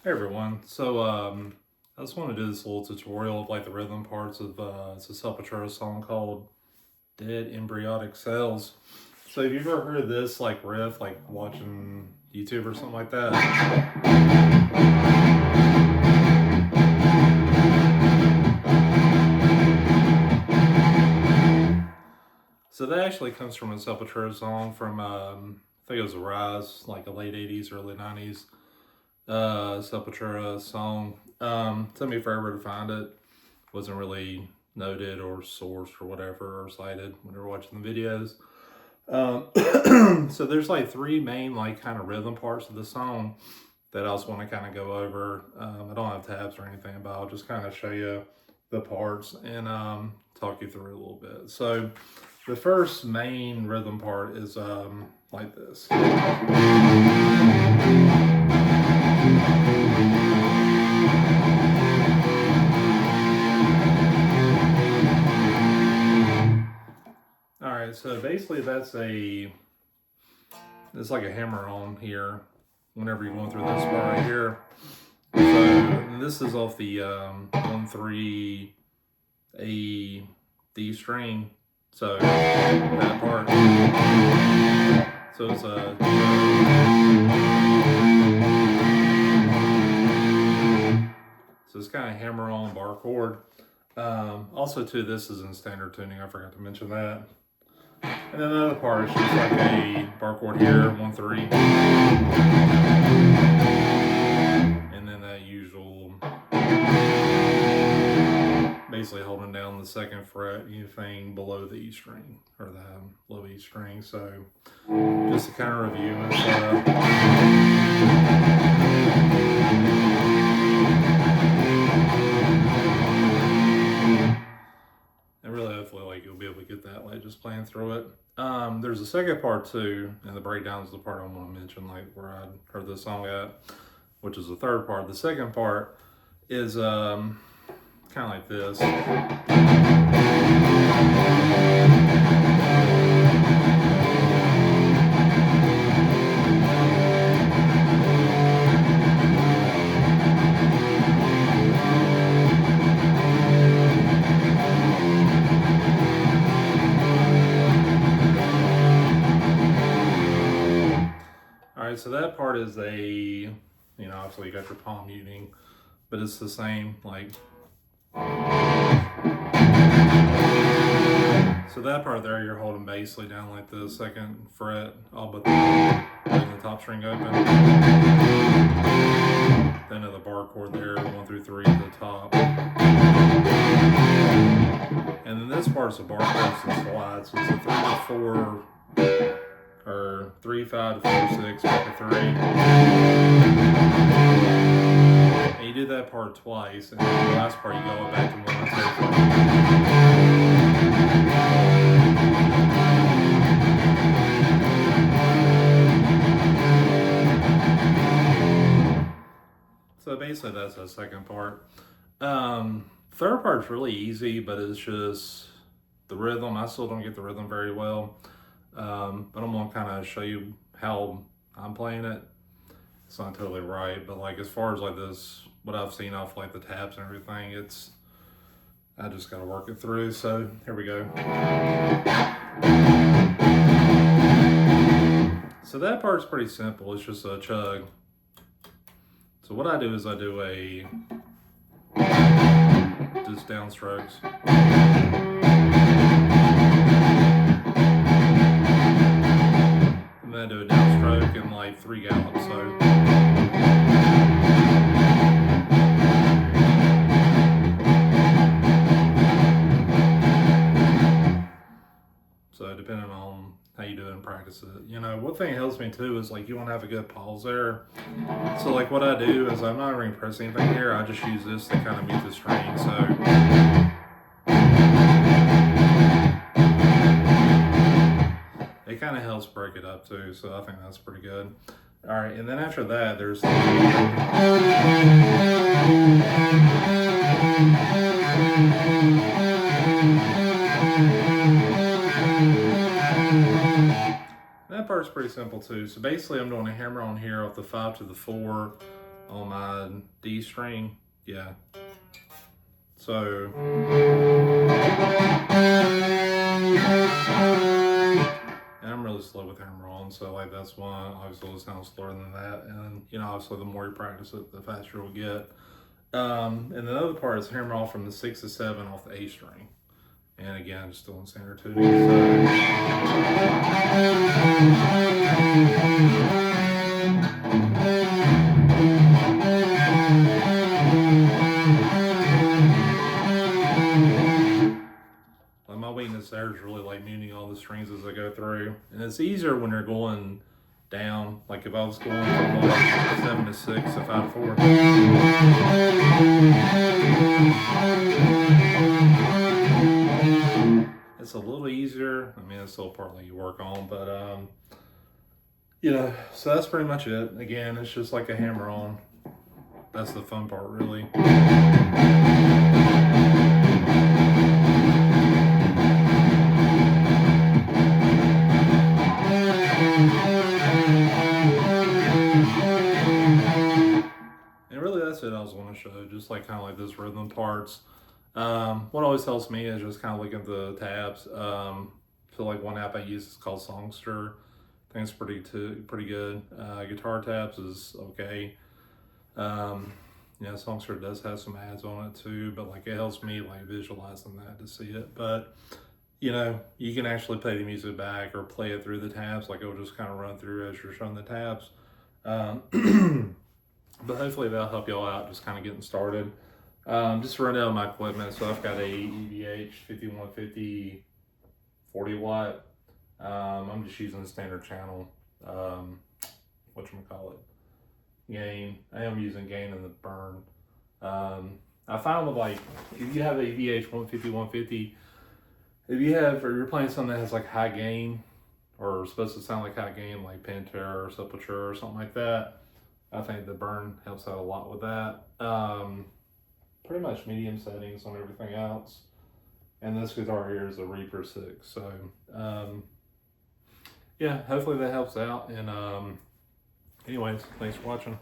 Hey everyone, I just want to do this little tutorial of like the rhythm parts of it's a Sepultura song called Dead Embryonic Cells. So if you've ever heard this like riff, like watching YouTube or something like that. So that actually comes from a Sepultura song from I think it was a Rise, like a late 80s, early 90s Sepultura song. Took me forever to find it. Wasn't really noted or sourced or whatever or cited when we were watching the videos. So there's like three main like kind of rhythm parts of the song that I also want to kind of go over. I don't have tabs or anything, but I'll just kind of show you the parts and talk you through it a little bit. So the first main rhythm part is like this. All right, so basically it's like a hammer on here whenever you're going through this part right here. So this is off the 1-3 A D string. So that part. So it's a kind of hammer on bar chord. Also too, this is in standard tuning. I forgot to mention that. And then the other part is just like a bar chord here, 1-3. And then that usual, basically holding down the second fret, anything below the E string, or the low E string. So just to kind of review and stuff. And really, hopefully, like you'll be able to get that like just playing through it. There's a second part too, and the breakdown is the part I want to mention, like where I heard this song at, which is the third part. The second part is kind of like this. Alright, so that part is obviously you got your palm muting, but it's the same, like. So that part there, you're holding basically down like the second fret, all but the top string open. Then the bar chord there, 1-3 at the top. And then this part's the bar chords and slides, so it's a 3-4. Or 3-5 to 4-6 back to 3. And you do that part twice, and then the last part you go back to 1-2. So basically that's the second part. Third part's really easy, but it's just the rhythm. I still don't get the rhythm very well. But I'm gonna kind of show you how I'm playing it. It's not totally right, but like as far as like this, what I've seen off like the tabs and everything, I just gotta work it through. So here we go. So that part's pretty simple. It's just a chug. So what I do is I do just downstrokes. And then I do a downstroke and like 3 gallops. So depending on how you do it and practice it. One thing that helps me too is like you want to have a good pause there. So like what I do is I'm not even pressing anything here. I just use this to kind of mute the string. So it kind of helps break it up too, so I think that's pretty good. All right, and then after that, there's that part's pretty simple too. So basically, I'm doing a hammer on here off the 5 to the 4 on my D string. Yeah. So and I'm really slow with hammer on, so like that's why obviously it'll sound slower than that. And you know, obviously the more you practice it, the faster you'll get. And the other part is hammer off from the 6 to 7 off the A string. And again, still in standard tuning. Like my weakness there is really like muting all the strings as I go through. And it's easier when you're going down. Like if I was going from like 7 to 6 to 5 to 4. It's a little easier. I mean, it's still partly you work on, but you know, so that's pretty much it. Again, it's just like a hammer on. That's the fun part, really. And really, that's it I was going to show, just like kind of like this rhythm parts. What always helps me is just kind of looking at the tabs. I feel like one app I use is called Songster. I think it's pretty good. Guitar tabs is okay. Yeah, Songster does have some ads on it too, but like it helps me like visualizing that to see it. But you know, you can actually play the music back or play it through the tabs. Like it'll just kind of run through as you're showing the tabs. But hopefully that'll help y'all out just kind of getting started. Just to run down my equipment. So I've got a EVH 5150 40 watt. I'm just using the standard channel. Whatchamacallit? Gain. I am using gain in the burn. I found with like, if you have a EVH 150, 150, if you have, or you're playing something that has like high gain, or supposed to sound like high gain, like Pantera or Sepultura or something like that, I think the burn helps out a lot with that. Pretty much medium settings on everything else. And this guitar here is a Reaper 6. So, yeah, hopefully that helps out. And anyways, thanks for watching.